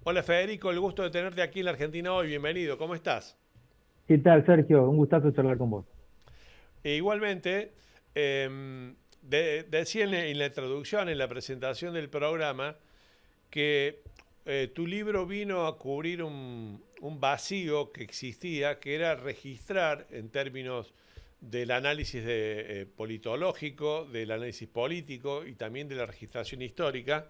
Hola Federico, el gusto de tenerte aquí en la Argentina hoy. Bienvenido, ¿cómo estás? ¿Qué tal, Sergio? Un gustazo charlar con vos. E igualmente, decía en la introducción, en la presentación del programa, que tu libro vino a cubrir un vacío que existía, que era registrar en términos del análisis politológico, del análisis político y también de la registración histórica,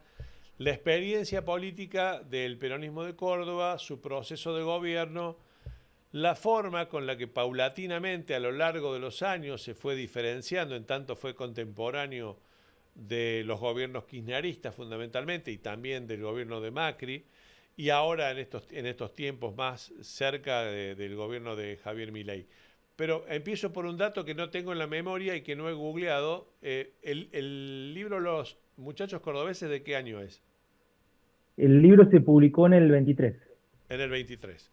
la experiencia política del peronismo de Córdoba, su proceso de gobierno, la forma con la que paulatinamente a lo largo de los años se fue diferenciando, en tanto fue contemporáneo de los gobiernos kirchneristas fundamentalmente y también del gobierno de Macri, y ahora en estos tiempos más cerca del gobierno de Javier Milei. Pero empiezo por un dato que no tengo en la memoria y que no he googleado. El libro Los Muchachos Cordobeses, ¿de qué año es? El libro se publicó en el 23. En el 23.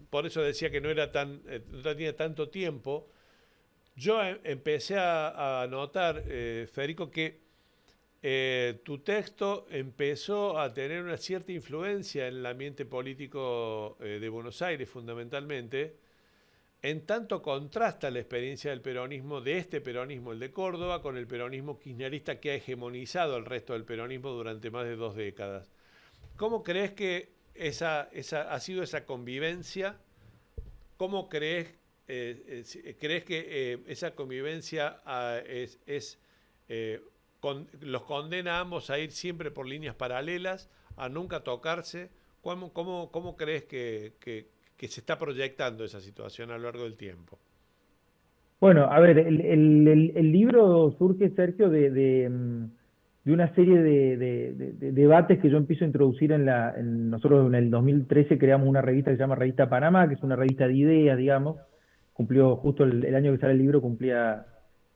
Por eso decía que no tenía tanto tiempo. Yo empecé a notar, Federico, que tu texto empezó a tener una cierta influencia en el ambiente político de Buenos Aires, fundamentalmente, en tanto contrasta la experiencia del peronismo, de este peronismo, el de Córdoba, con el peronismo kirchnerista que ha hegemonizado el resto del peronismo durante más de 2 décadas. ¿Cómo crees que ha sido esa convivencia? ¿Cómo crees que esa convivencia los condena a ambos a ir siempre por líneas paralelas, a nunca tocarse? ¿Cómo crees que se está proyectando esa situación a lo largo del tiempo? Bueno, a ver, el libro surge, Sergio, de una serie de debates que yo empiezo a introducir nosotros en el 2013 creamos una revista que se llama Revista Panamá, que es una revista de ideas, digamos. Cumplió justo el año que sale el libro, cumplía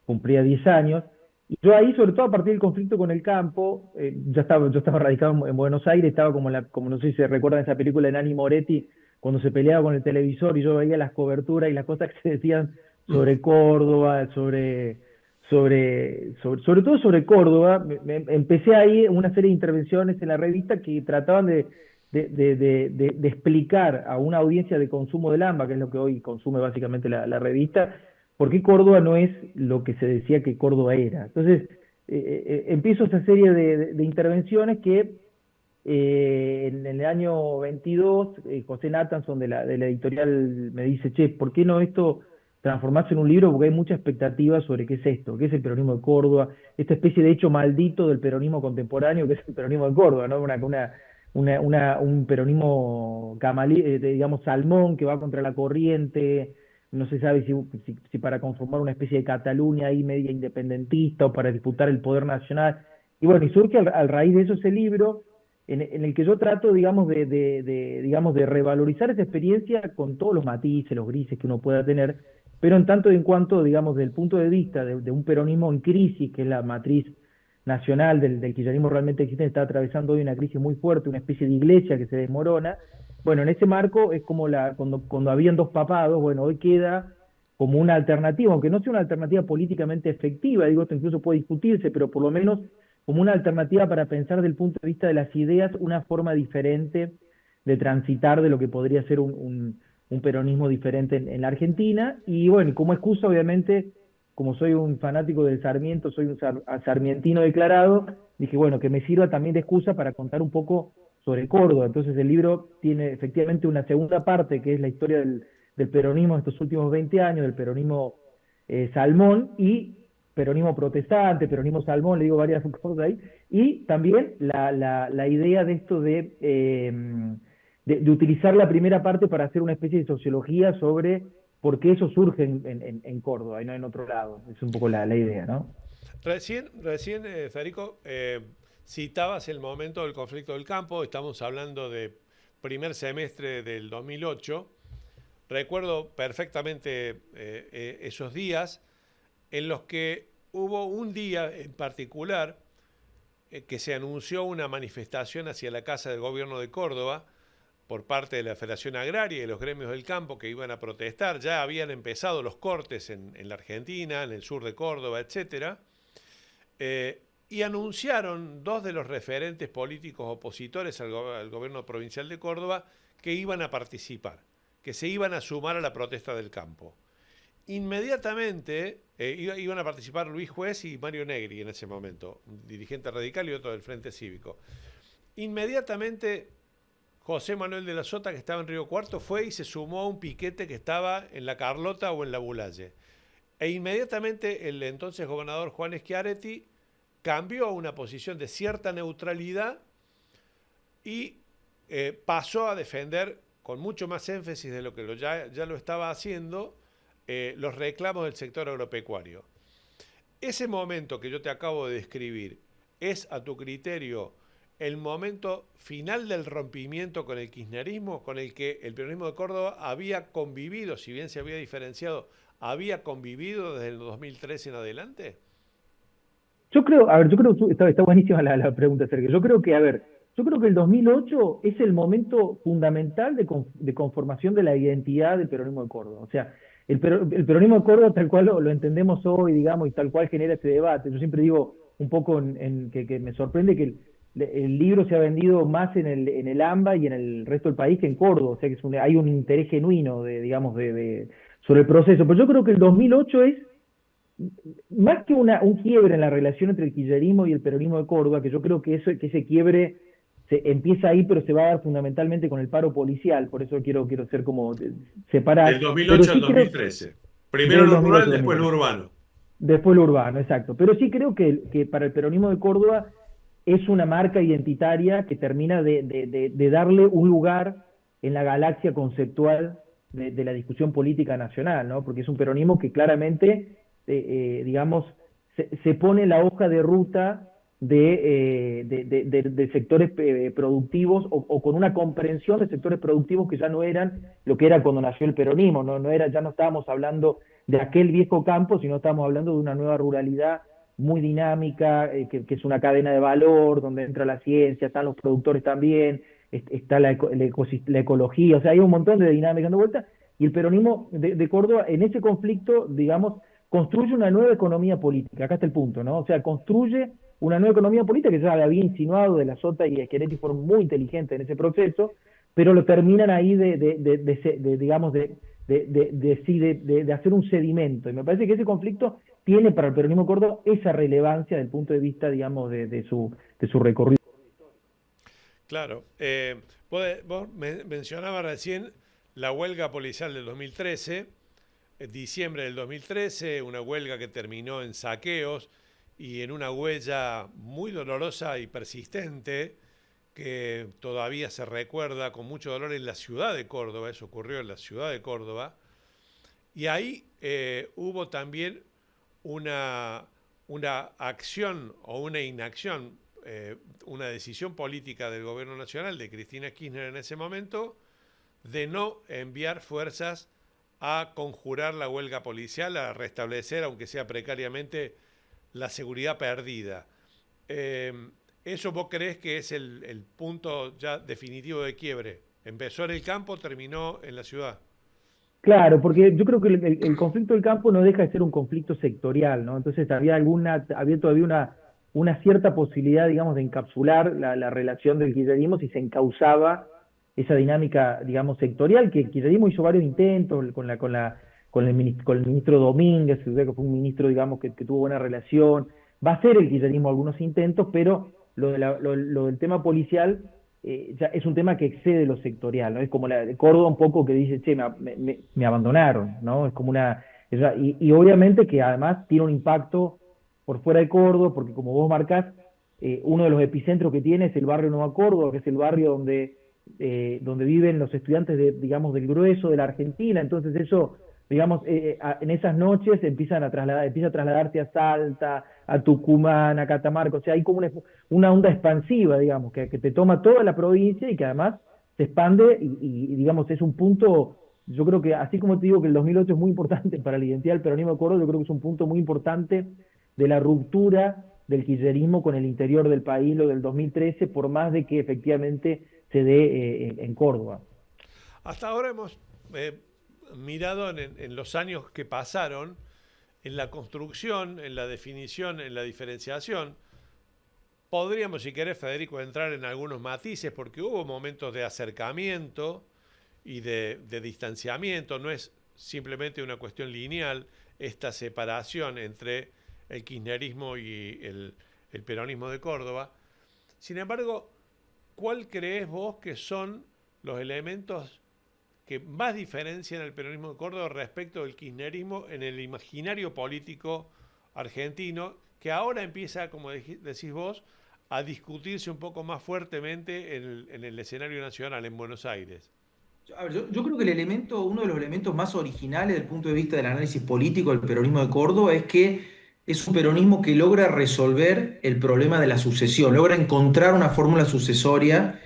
10 años. Y yo ahí, sobre todo a partir del conflicto con el campo, yo estaba radicado en Buenos Aires, estaba como no sé si se recuerdan esa película de Nanni Moretti, cuando se peleaba con el televisor y yo veía las coberturas y las cosas que se decían sobre Córdoba, sobre todo sobre Córdoba. Empecé ahí una serie de intervenciones en la revista que trataban de explicar a una audiencia de consumo del AMBA, que es lo que hoy consume básicamente la revista, por qué Córdoba no es lo que se decía que Córdoba era. Entonces, empiezo esa serie de intervenciones que en el año 22, José Nathanson de la editorial me dice, che, ¿por qué no esto transformarse en un libro? Porque hay mucha expectativa sobre qué es esto, qué es el peronismo de Córdoba, esta especie de hecho maldito del peronismo contemporáneo, que es el peronismo de Córdoba, ¿no? Un peronismo digamos, salmón, que va contra la corriente. No se sabe si para conformar una especie de Cataluña ahí media independentista o para disputar el poder nacional. Y bueno, y surge al raíz de eso ese libro en el que yo trato, digamos, digamos, de revalorizar esa experiencia con todos los matices, los grises que uno pueda tener, pero en tanto y en cuanto, digamos, desde el punto de vista de un peronismo en crisis, que es la matriz nacional del kirchnerismo realmente existe, está atravesando hoy una crisis muy fuerte, una especie de iglesia que se desmorona. Bueno, en ese marco es como cuando habían dos papados. Bueno, hoy queda como una alternativa, aunque no sea una alternativa políticamente efectiva, digo, esto incluso puede discutirse, pero por lo menos como una alternativa para pensar desde el punto de vista de las ideas una forma diferente de transitar de lo que podría ser un peronismo diferente en la Argentina. Y bueno, y como excusa, obviamente, como soy un fanático del Sarmiento, soy un sarmientino declarado, dije, bueno, que me sirva también de excusa para contar un poco sobre Córdoba. Entonces el libro tiene efectivamente una segunda parte, que es la historia del peronismo de estos últimos 20 años, del peronismo salmón y peronismo protestante, peronismo salmón, le digo varias cosas ahí, y también la idea de esto de utilizar la primera parte para hacer una especie de sociología sobre por qué eso surge en Córdoba y no en otro lado. Es un poco la idea, ¿no? Recién Federico, citabas el momento del conflicto del campo, estamos hablando de primer semestre del 2008. Recuerdo perfectamente esos días en los que hubo un día en particular que se anunció una manifestación hacia la Casa del Gobierno de Córdoba por parte de la Federación Agraria y los gremios del campo que iban a protestar. Ya habían empezado los cortes en la Argentina, en el sur de Córdoba, etcétera. y anunciaron dos de los referentes políticos opositores al gobierno provincial de Córdoba que iban a participar, que se iban a sumar a la protesta del campo. Inmediatamente iban a participar Luis Juez y Mario Negri en ese momento, un dirigente radical y otro del Frente Cívico. Inmediatamente José Manuel de la Sota, que estaba en Río Cuarto, fue y se sumó a un piquete que estaba en La Carlota o en La Bulalle. E inmediatamente el entonces gobernador Juan Schiaretti cambió a una posición de cierta neutralidad y pasó a defender con mucho más énfasis de lo que ya lo estaba haciendo los reclamos del sector agropecuario. Ese momento que yo te acabo de describir es, a tu criterio, el momento final del rompimiento con el kirchnerismo, con el que el peronismo de Córdoba había convivido, si bien se había diferenciado, había convivido desde el 2013 en adelante. Yo creo, a ver, yo creo que está buenísima la pregunta, Sergio. Yo creo que, a ver, yo creo que el 2008 es el momento fundamental de conformación de la identidad del peronismo de Córdoba. O sea, el peronismo de Córdoba, tal cual lo entendemos hoy, digamos, y tal cual genera este debate. Yo siempre digo un poco que me sorprende que el libro se ha vendido más en el AMBA y en el resto del país que en Córdoba. O sea, que hay un interés genuino, digamos, sobre el proceso. Pero yo creo que el 2008 es más que un quiebre en la relación entre el kirchnerismo y el peronismo de Córdoba, que yo creo que ese quiebre se empieza ahí, pero se va a dar fundamentalmente con el paro policial, por eso quiero ser como Del separar. Pero 2008 al sí creo 2013. Primero del lo rural, 2008 al después lo 2013. urbano. Después lo urbano, exacto. Pero sí creo que para el peronismo de Córdoba es una marca identitaria que termina de darle un lugar en la galaxia conceptual de la discusión política nacional, ¿no? Porque es un peronismo que claramente, digamos, se pone la hoja de ruta de sectores productivos o con una comprensión de sectores productivos que ya no eran lo que era cuando nació el peronismo, ya no estábamos hablando de aquel viejo campo, sino estábamos hablando de una nueva ruralidad muy dinámica, que es una cadena de valor, donde entra la ciencia, están los productores también, está la ecología, o sea, hay un montón de dinámicas dando vuelta, y el peronismo de Córdoba en ese conflicto, digamos, construye una nueva economía política, acá está el punto, ¿no? O sea, construye una nueva economía política que ya había insinuado de la Sota y Schiaretti fueron muy inteligentes en ese proceso, pero lo terminan ahí digamos, de hacer un sedimento. Y me parece que ese conflicto tiene para el peronismo Córdoba esa relevancia desde el punto de vista, digamos, de su recorrido. Claro. Vos mencionabas recién la huelga policial del 2013, diciembre del 2013, una huelga que terminó en saqueos y en una huella muy dolorosa y persistente que todavía se recuerda con mucho dolor en la ciudad de Córdoba. Eso ocurrió en la ciudad de Córdoba. Y ahí hubo también una acción o una inacción, una decisión política del gobierno nacional, de Cristina Kirchner en ese momento, de no enviar fuerzas a conjurar la huelga policial, a restablecer, aunque sea precariamente, la seguridad perdida. ¿Eso vos creés que es el punto ya definitivo de quiebre? Empezó en el campo, terminó en la ciudad. Claro, porque yo creo que el conflicto del campo no deja de ser un conflicto sectorial, ¿no? Entonces había todavía una cierta posibilidad, digamos, de encapsular la relación del kirchnerismo si se encauzaba esa dinámica, digamos, sectorial, que el kirchnerismo hizo varios intentos con el ministro Domínguez, que fue un ministro, digamos, que tuvo buena relación. Va a hacer el kirchnerismo algunos intentos, pero lo del tema policial ya es un tema que excede lo sectorial, ¿no? Es como la de Córdoba un poco que dice, che, me abandonaron, ¿no? Es como y obviamente que además tiene un impacto por fuera de Córdoba, porque como vos marcás, uno de los epicentros que tiene es el barrio Nueva Córdoba, que es el barrio donde viven los estudiantes digamos, del grueso de la Argentina, entonces eso, digamos, en esas noches empieza a trasladarse a Salta, a Tucumán, a Catamarca, o sea, hay como una onda expansiva, digamos, que te toma toda la provincia y que además se expande digamos, es un punto, yo creo que así como te digo que el 2008 es muy importante para la identidad del peronismo de Córdoba, yo creo que es un punto muy importante de la ruptura del kirchnerismo con el interior del país, lo del 2013, por más de que efectivamente se dé en Córdoba. Hasta ahora hemos mirado en los años que pasaron, en la construcción, en la definición, en la diferenciación podríamos, si querés, Federico, entrar en algunos matices, porque hubo momentos de acercamiento y de distanciamiento, no es simplemente una cuestión lineal esta separación entre el kirchnerismo y el peronismo de Córdoba. Sin embargo, ¿cuál crees vos que son los elementos que más diferencian el peronismo de Córdoba respecto del kirchnerismo en el imaginario político argentino, que ahora empieza, como decís vos, a discutirse un poco más fuertemente en el escenario nacional, en Buenos Aires? A ver, yo creo que uno de los elementos más originales desde el punto de vista del análisis político del peronismo de Córdoba es que es un peronismo que logra resolver el problema de la sucesión, logra encontrar una fórmula sucesoria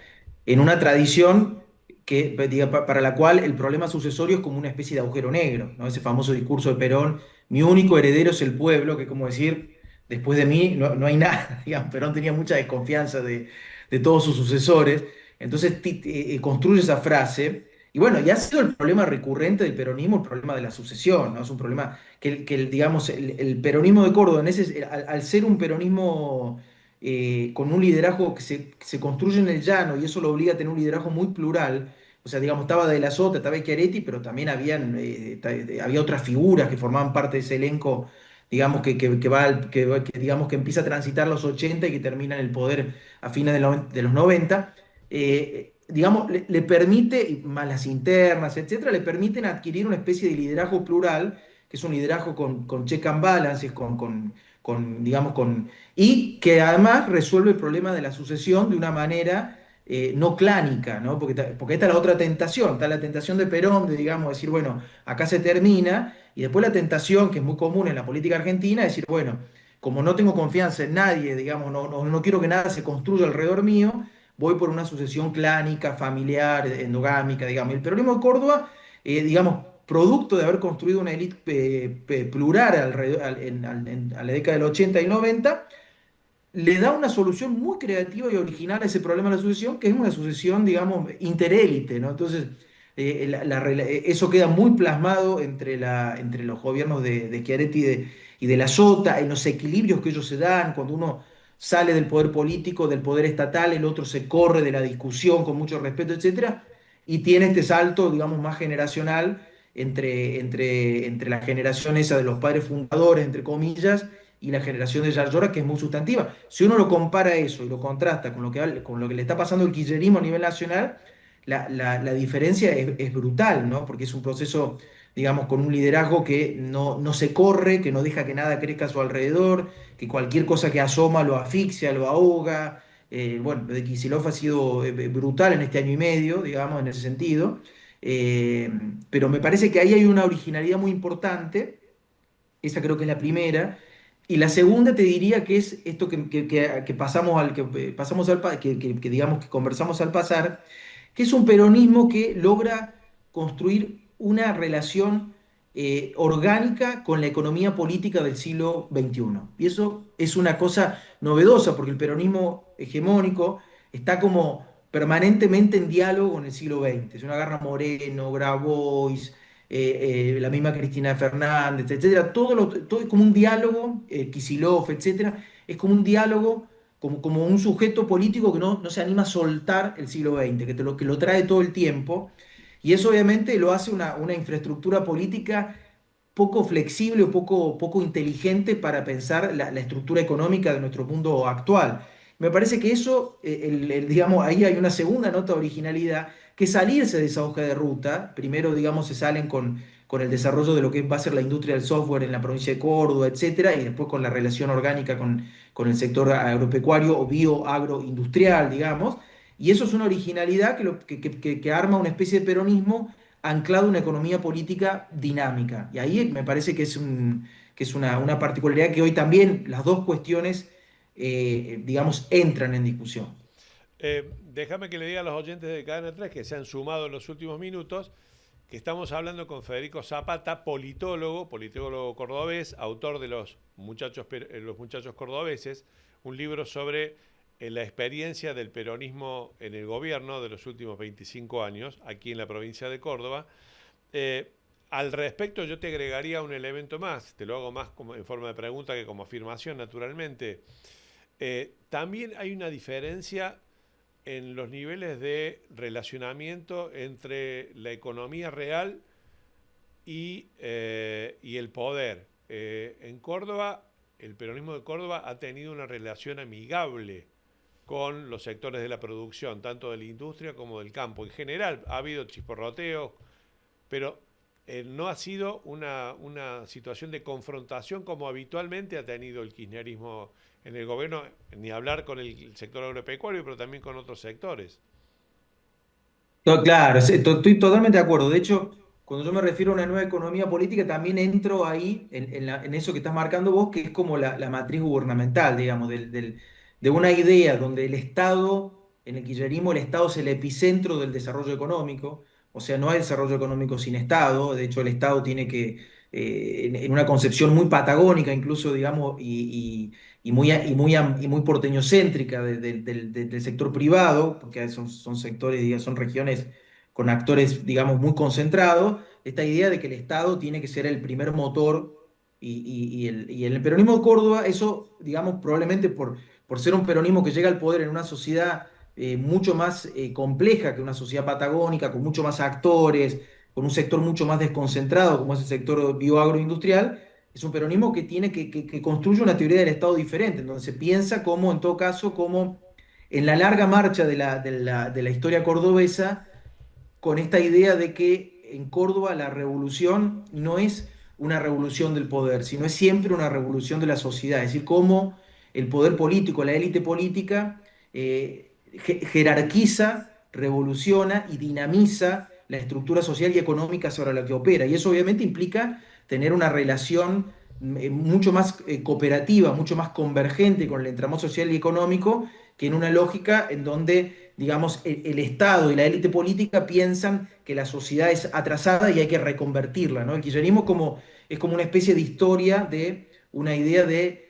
en una tradición para la cual el problema sucesorio es como una especie de agujero negro, ¿no? Ese famoso discurso de Perón: mi único heredero es el pueblo, que es como decir, después de mí no hay nada. Digamos, Perón tenía mucha desconfianza de todos sus sucesores, entonces construye esa frase. Y bueno, ya ha sido el problema recurrente del peronismo, el problema de la sucesión, ¿no? Es un problema digamos, el peronismo de Córdoba, al ser un peronismo con un liderazgo que se construye en el llano, y eso lo obliga a tener un liderazgo muy plural. O sea, digamos, estaba De la Sota, estaba Schiaretti, pero también había otras figuras que formaban parte de ese elenco, digamos, digamos, que empieza a transitar los 80 y que termina en el poder a fines de los 90. Digamos, le permite, y más las internas, etcétera, le permiten adquirir una especie de liderazgo plural, que es un liderazgo con check and balances, digamos, y que además resuelve el problema de la sucesión de una manera no clánica, ¿no? Porque esta es la otra tentación, está la tentación de Perón, de, digamos, decir, bueno, acá se termina, y después la tentación, que es muy común en la política argentina, es decir, bueno, como no tengo confianza en nadie, digamos, no quiero que nada se construya alrededor mío, voy por una sucesión clánica, familiar, endogámica, digamos. El peronismo de Córdoba, digamos, producto de haber construido una élite plural a la década del 80 y 90, le da una solución muy creativa y original a ese problema de la sucesión, que es una sucesión, digamos, interélite, ¿no? Entonces, eso queda muy plasmado entre los gobiernos de Schiaretti y de la Sota, en los equilibrios que ellos se dan, cuando uno sale del poder político, del poder estatal, el otro se corre de la discusión con mucho respeto, etcétera, y tiene este salto, digamos, más generacional entre la generación esa de los padres fundadores, entre comillas, y la generación de Yarlora, que es muy sustantiva. Si uno lo compara eso y lo contrasta con lo que le está pasando al kirchnerismo a nivel nacional, la diferencia es brutal, ¿no? Porque es un proceso, digamos, con un liderazgo que no se corre, que no deja que nada crezca a su alrededor, que cualquier cosa que asoma lo asfixia, lo ahoga. Bueno, lo de Kicillof ha sido brutal en este año y medio, digamos, en ese sentido. Eh, pero me parece que ahí hay una originalidad muy importante. Esa creo que es la primera. Y la segunda te diría que es esto que pasamos que digamos que conversamos al pasar, que es un peronismo que logra construir una relación orgánica con la economía política del siglo XXI. Y eso es una cosa novedosa, porque el peronismo hegemónico está como permanentemente en diálogo con el siglo XX. Si uno agarra Moreno, Grabois, la misma Cristina Fernández, etcétera, todo es como un diálogo, Kicillof, etcétera, es como un diálogo, como un sujeto político que no se anima a soltar el siglo XX, que lo trae todo el tiempo, y eso obviamente lo hace una infraestructura política poco flexible o poco inteligente para pensar la estructura económica de nuestro mundo actual. Me parece que eso, digamos, ahí hay una segunda nota de originalidad, que salirse de esa hoja de ruta. Primero, digamos, se salen con el desarrollo de lo que va a ser la industria del software en la provincia de Córdoba, etcétera, y después con la relación orgánica con el sector agropecuario o bioagroindustrial, digamos. Y eso es una originalidad que arma una especie de peronismo anclado a una economía política dinámica. Y ahí me parece que es una particularidad que hoy también las dos cuestiones, digamos, entran en discusión. Déjame que le diga a los oyentes de Cadena 3 que se han sumado en los últimos minutos, que estamos hablando con Federico Zapata, politólogo cordobés, autor de Los muchachos cordobeses, un libro sobre la experiencia del peronismo en el gobierno de los últimos 25 años, aquí en la provincia de Córdoba. Eh, Al respecto, yo te agregaría un elemento más, te lo hago más como en forma de pregunta que como afirmación, naturalmente. También hay una diferencia en los niveles de relacionamiento entre la economía real y el poder. En Córdoba, el peronismo de Córdoba ha tenido una relación amigable con los sectores de la producción, tanto de la industria como del campo. En general ha habido chisporroteos, pero no ha sido una situación de confrontación como habitualmente ha tenido el kirchnerismo en el gobierno, ni hablar con el sector agropecuario, pero también con otros sectores. Claro, sí, estoy totalmente de acuerdo. De hecho, cuando yo me refiero a una nueva economía política, también entro ahí en eso que estás marcando vos, que es como la matriz gubernamental, digamos, de una idea donde el Estado, en el kirchnerismo, el Estado es el epicentro del desarrollo económico. O sea, no hay desarrollo económico sin Estado. De hecho, el Estado tiene que, en una concepción muy patagónica, incluso, digamos, y muy porteñocéntrica del sector privado, porque son sectores, digamos, son regiones con actores, digamos, muy concentrados, esta idea de que el Estado tiene que ser el primer motor y en el peronismo de Córdoba, eso, digamos, probablemente por ser un peronismo que llega al poder en una sociedad mucho más compleja que una sociedad patagónica, con mucho más actores, con un sector mucho más desconcentrado como es el sector bioagroindustrial, es un peronismo que tiene que construye una teoría del Estado diferente, en donde se piensa como, en todo caso, como en la larga marcha de la historia cordobesa, con esta idea de que en Córdoba la revolución no es una revolución del poder, sino es siempre una revolución de la sociedad, es decir, cómo el poder político, la élite política, jerarquiza, revoluciona y dinamiza la estructura social y económica sobre la que opera. Y eso obviamente implica tener una relación mucho más cooperativa, mucho más convergente con el entramado social y económico, que en una lógica en donde, digamos, el Estado y la élite política piensan que la sociedad es atrasada y hay que reconvertirla, ¿no? El kirchnerismo es como una especie de historia de una idea de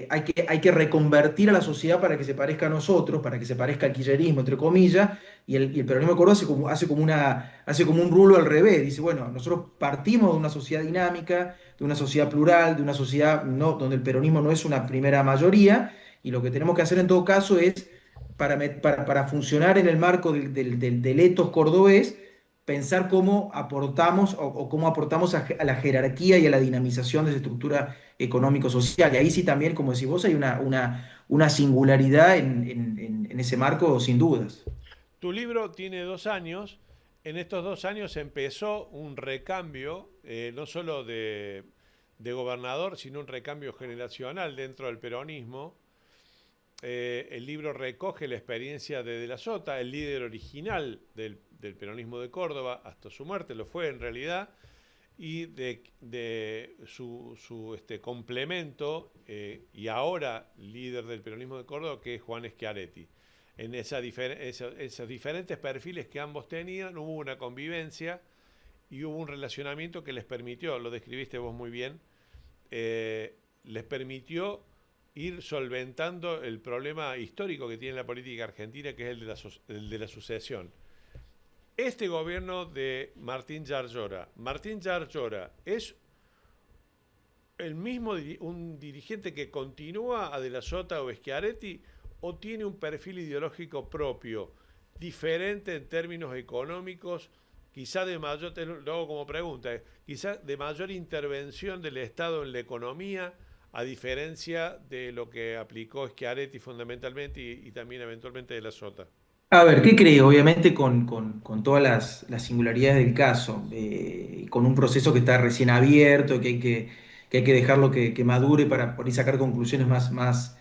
hay que reconvertir a la sociedad para que se parezca a nosotros, para que se parezca al kirchnerismo, entre comillas, y el peronismo de Córdoba hace como un rulo al revés. Dice, bueno, nosotros partimos de una sociedad dinámica, de una sociedad plural, de una sociedad no, donde el peronismo no es una primera mayoría, y lo que tenemos que hacer en todo caso es, para funcionar en el marco del etos cordobés, pensar cómo aportamos o cómo aportamos a la jerarquía y a la dinamización de esa estructura económico-social. Y ahí sí también, como decís vos, hay una singularidad en ese marco, sin dudas. Tu libro tiene 2 años. En estos 2 años empezó un recambio, no solo de gobernador, sino un recambio generacional dentro del peronismo. El libro recoge la experiencia de la Sota, el líder original del peronismo de Córdoba, hasta su muerte, lo fue en realidad, y de su complemento, y ahora líder del peronismo de Córdoba, que es Juan Schiaretti. En esos diferentes perfiles que ambos tenían, hubo una convivencia y hubo un relacionamiento que les permitió, lo describiste vos muy bien, les permitió ir solventando el problema histórico que tiene la política argentina, que es el de la sucesión. Este gobierno de Martín Yarlora es el mismo un dirigente que continúa a De la Sota o Schiaretti, o tiene un perfil ideológico propio, diferente en términos económicos, quizá de mayor, lo hago como pregunta, quizá de mayor intervención del Estado en la economía, a diferencia de lo que aplicó Schiaretti fundamentalmente y también eventualmente De la Sota. A ver, ¿qué creo? Obviamente con todas las singularidades del caso, con un proceso que está recién abierto, que hay que dejarlo que madure para por ahí sacar conclusiones más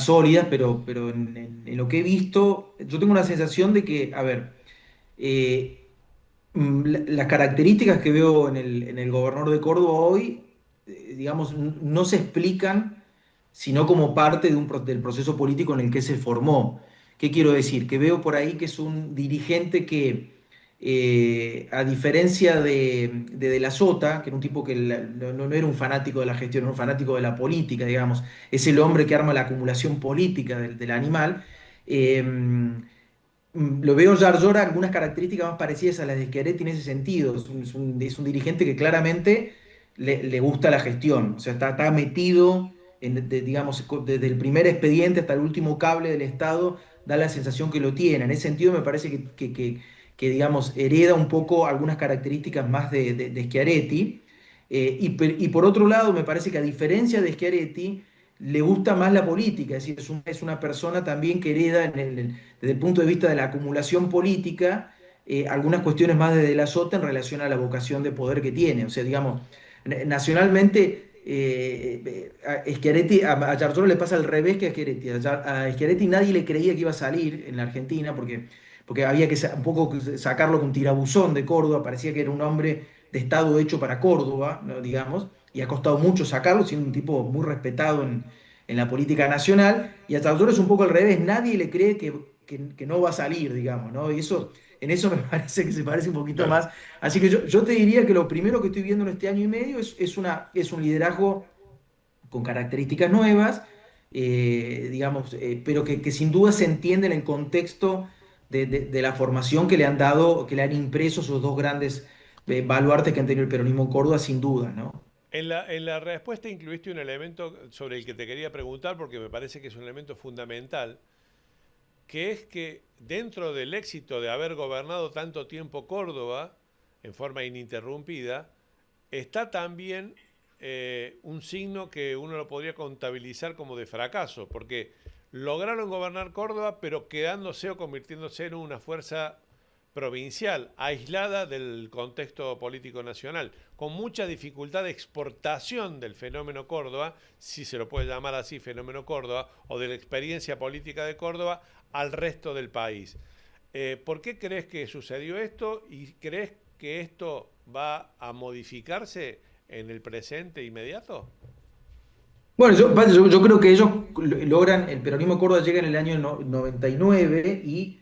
sólidas, pero en lo que he visto, yo tengo una sensación de que, a ver, eh, las características que veo en el gobernador de Córdoba hoy, digamos, no se explican sino como parte del proceso político en el que se formó. ¿Qué quiero decir? Que veo por ahí que es un dirigente que, a diferencia de la Sota, que era un tipo que no era un fanático de la gestión, era un fanático de la política, digamos, es el hombre que arma la acumulación política del animal. eh, lo veo ya Yarlora algunas características más parecidas a las de Schiaretti en ese sentido. Es un dirigente que claramente le gusta la gestión, o sea, está metido digamos, desde el primer expediente hasta el último cable del Estado, da la sensación que lo tiene. En ese sentido me parece que, digamos, hereda un poco algunas características más de Schiaretti. Y por otro lado, me parece que a diferencia de Schiaretti, le gusta más la política, es decir, es una persona también que hereda desde el punto de vista de la acumulación política, algunas cuestiones más de De la Sota en relación a la vocación de poder que tiene. O sea, digamos, nacionalmente, a Schiaretti, a Giorgioro le pasa al revés que a Schiaretti. A Schiaretti nadie le creía que iba a salir en la Argentina porque había que un poco sacarlo con tirabuzón de Córdoba, parecía que era un hombre de Estado hecho para Córdoba, ¿no? Digamos, y ha costado mucho sacarlo, siendo un tipo muy respetado en la política nacional, y a Giorgioro es un poco al revés, nadie le cree que no va a salir, digamos, ¿no? Y eso, en eso me parece que se parece un poquito Claro. más. Así que yo te diría que lo primero que estoy viendo en este año y medio es un liderazgo con características nuevas, digamos, pero que sin duda se entiende en el contexto de la formación que le han dado, que le han impreso esos dos grandes baluartes que han tenido el peronismo en Córdoba, sin duda, ¿no? En la respuesta incluiste un elemento sobre el que te quería preguntar porque me parece que es un elemento fundamental, que es que dentro del éxito de haber gobernado tanto tiempo Córdoba en forma ininterrumpida, está también un signo que uno lo podría contabilizar como de fracaso, porque lograron gobernar Córdoba, pero quedándose o convirtiéndose en una fuerza provincial, aislada del contexto político nacional, con mucha dificultad de exportación del fenómeno Córdoba, si se lo puede llamar así, fenómeno Córdoba, o de la experiencia política de Córdoba al resto del país. ¿Por qué crees que sucedió esto y crees que esto va a modificarse en el presente inmediato? Bueno, yo creo que ellos logran, el peronismo de Córdoba llega en el año 99 y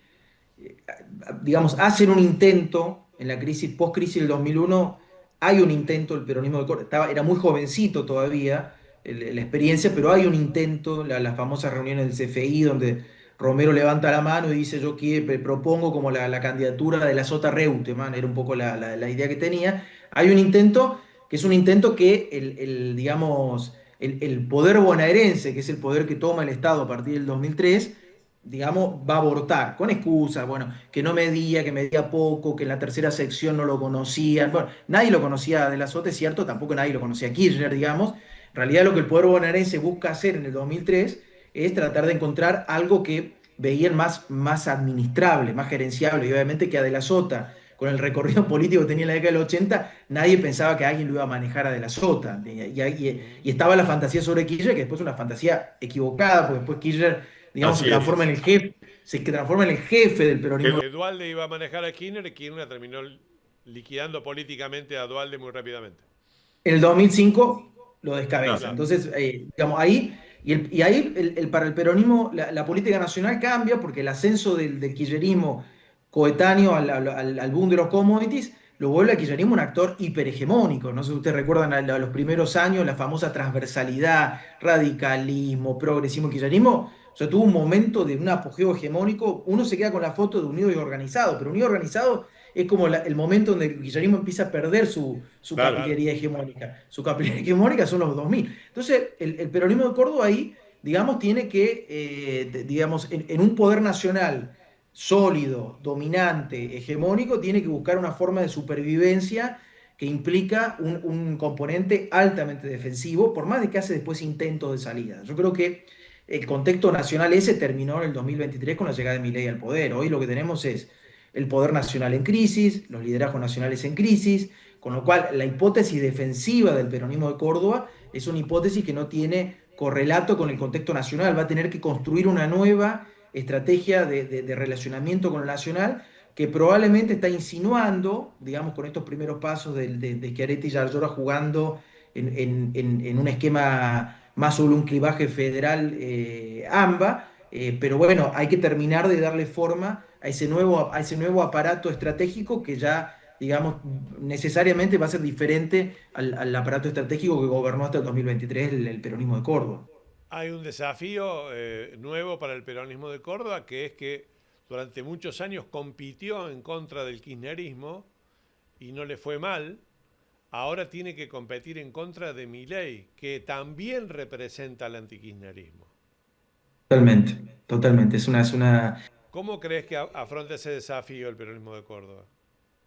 digamos, hacen un intento en la crisis, post-crisis del 2001, hay un intento, el peronismo de Córdoba, era muy jovencito todavía la experiencia, pero hay un intento, las famosas reuniones del CFI, donde Romero levanta la mano y dice, yo propongo como la candidatura de la Sota Reutemann, era un poco la idea que tenía. Hay un intento, que es un intento que digamos, el poder bonaerense, que es el poder que toma el Estado a partir del 2003, digamos, va a abortar, con excusas, bueno, que medía poco, que en la tercera sección no lo conocían. Bueno, nadie lo conocía de la Sota, es cierto, tampoco nadie lo conocía a Kirchner, digamos. En realidad lo que el poder bonaerense busca hacer en el 2003 es tratar de encontrar algo que veían más administrable, más gerenciable, y obviamente que a De la Sota, con el recorrido político que tenía en la década del 80, nadie pensaba que alguien lo iba a manejar a De la Sota. Y estaba la fantasía sobre Kirchner, que después es una fantasía equivocada, porque después Kirchner, digamos, Así es. se transforma en el jefe del peronismo. Dualde iba a manejar a Kirchner y Kirchner terminó liquidando políticamente a Dualde muy rápidamente. En el 2005 lo descabeza. Claro. Entonces, digamos, ahí, y ahí para el peronismo la política nacional cambia porque el ascenso del kirchnerismo coetáneo al boom de los commodities lo vuelve al kirchnerismo un actor hiperhegemónico. No sé si ustedes recuerdan a los primeros años, la famosa transversalidad, radicalismo, progresismo, kirchnerismo. O sea, tuvo un momento de un apogeo hegemónico. Uno se queda con la foto de Unido y Organizado, pero Unido y Organizado es como el momento donde el kirchnerismo empieza a perder su Claro. capilería hegemónica. Su capilería hegemónica son los 2000. Entonces, el peronismo de Córdoba ahí, digamos, tiene que, digamos, en un poder nacional sólido, dominante, hegemónico, tiene que buscar una forma de supervivencia que implica un componente altamente defensivo, por más de que hace después intentos de salida. Yo creo que el contexto nacional ese terminó en el 2023 con la llegada de Milei al poder. Hoy lo que tenemos es el poder nacional en crisis, los liderazgos nacionales en crisis, con lo cual la hipótesis defensiva del peronismo de Córdoba es una hipótesis que no tiene correlato con el contexto nacional, va a tener que construir una nueva estrategia de relacionamiento con lo nacional que probablemente está insinuando, digamos, con estos primeros pasos de Schiaretti y Yarlora jugando en un esquema más sobre un clivaje federal AMBA, pero bueno, hay que terminar de darle forma a ese nuevo aparato estratégico que ya, digamos, necesariamente va a ser diferente al aparato estratégico que gobernó hasta el 2023 el peronismo de Córdoba. Hay un desafío nuevo para el peronismo de Córdoba, que es que durante muchos años compitió en contra del kirchnerismo y no le fue mal, ahora tiene que competir en contra de Milei, que también representa al antikirchnerismo. Totalmente, totalmente. ¿Cómo crees que afronta ese desafío el peronismo de Córdoba?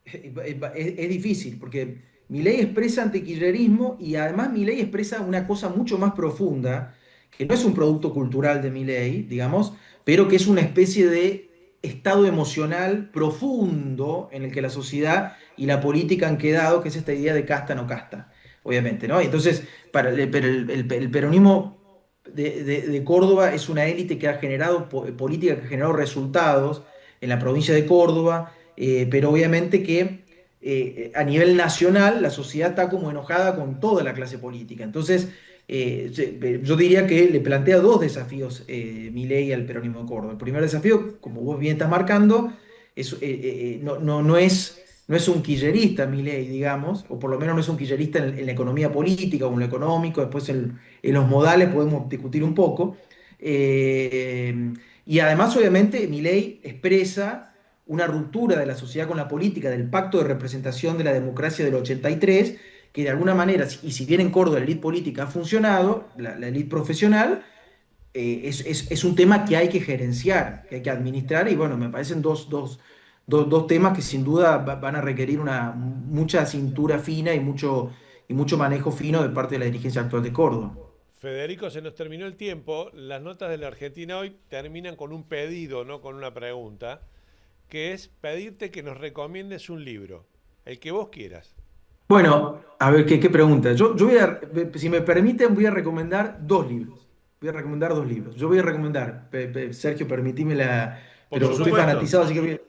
Es difícil, porque Milei expresa antikirchnerismo y además Milei expresa una cosa mucho más profunda, que no es un producto cultural de Milei, digamos, pero que es una especie de estado emocional profundo en el que la sociedad y la política han quedado, que es esta idea de casta no casta, obviamente, ¿no? Entonces, pero el peronismo de Córdoba es una élite que ha generado política, que ha generado resultados en la provincia de Córdoba, pero obviamente que a nivel nacional la sociedad está como enojada con toda la clase política. Entonces, yo diría que le plantea dos desafíos Milei al peronismo de Córdoba. El primer desafío, como vos bien estás marcando, no es un kirchnerista Milei, digamos, o por lo menos no es un kirchnerista en la economía política o en lo económico, después en los modales podemos discutir un poco. Y además, obviamente, Milei expresa una ruptura de la sociedad con la política, del pacto de representación de la democracia del 83, que de alguna manera, y si bien en Córdoba la élite política ha funcionado, la élite profesional, es un tema que hay que gerenciar, que hay que administrar, y bueno, me parecen dos temas que sin duda van a requerir mucha cintura fina y mucho manejo fino de parte de la dirigencia actual de Córdoba. Federico, se nos terminó el tiempo. Las notas de la Argentina hoy terminan con un pedido, no con una pregunta, que es pedirte que nos recomiendes un libro, el que vos quieras. Bueno, a ver, ¿qué pregunta? Si me permiten, voy a recomendar dos libros. Voy a recomendar dos libros. Yo voy a recomendar, Sergio, permitime Por pero estoy supuesto. fanatizado, así que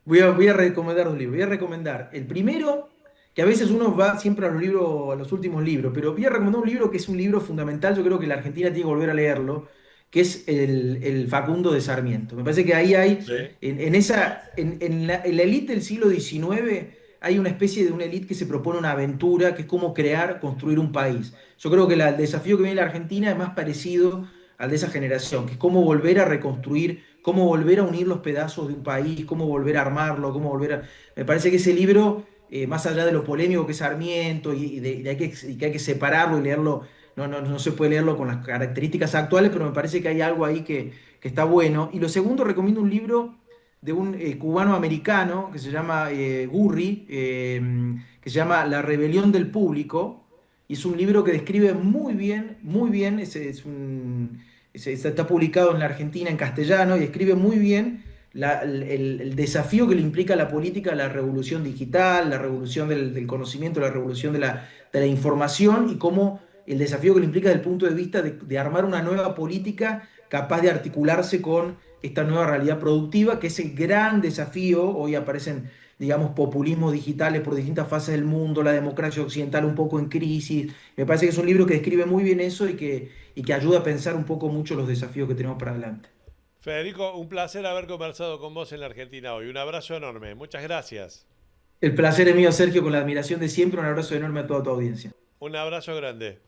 voy a recomendar dos libros. Voy a recomendar el primero, que a veces uno va siempre a los libros, a los últimos libros, pero voy a recomendar un libro que es un libro fundamental, yo creo que la Argentina tiene que volver a leerlo, que es el Facundo de Sarmiento. Me parece que ahí hay, Sí. en la élite del siglo XIX, hay una especie de una élite que se propone una aventura, que es cómo crear, construir un país. Yo creo que el desafío que viene la Argentina es más parecido al de esa generación, que es cómo volver a reconstruir, cómo volver a unir los pedazos de un país, cómo volver a armarlo, cómo volver a... Me parece que ese libro, más allá de lo polémico que es Sarmiento y que hay que separarlo y leerlo, no se puede leerlo con las características actuales, pero me parece que hay algo ahí que está bueno. Y lo segundo, recomiendo un libro de un cubano-americano que se llama Gurri, que se llama La rebelión del público, y es un libro que describe muy bien, está publicado en la Argentina en castellano y describe muy bien el desafío que le implica a la política, la revolución digital, la revolución del conocimiento, la revolución de la información y cómo el desafío que le implica desde el punto de vista de armar una nueva política capaz de articularse con esta nueva realidad productiva, que es el gran desafío. Hoy aparecen, digamos, populismos digitales por distintas fases del mundo, la democracia occidental un poco en crisis. Me parece que es un libro que describe muy bien eso y que ayuda a pensar un poco mucho los desafíos que tenemos para adelante. Federico, un placer haber conversado con vos en la Argentina hoy. Un abrazo enorme. Muchas gracias. El placer es mío, Sergio, con la admiración de siempre. Un abrazo enorme a toda tu audiencia. Un abrazo grande.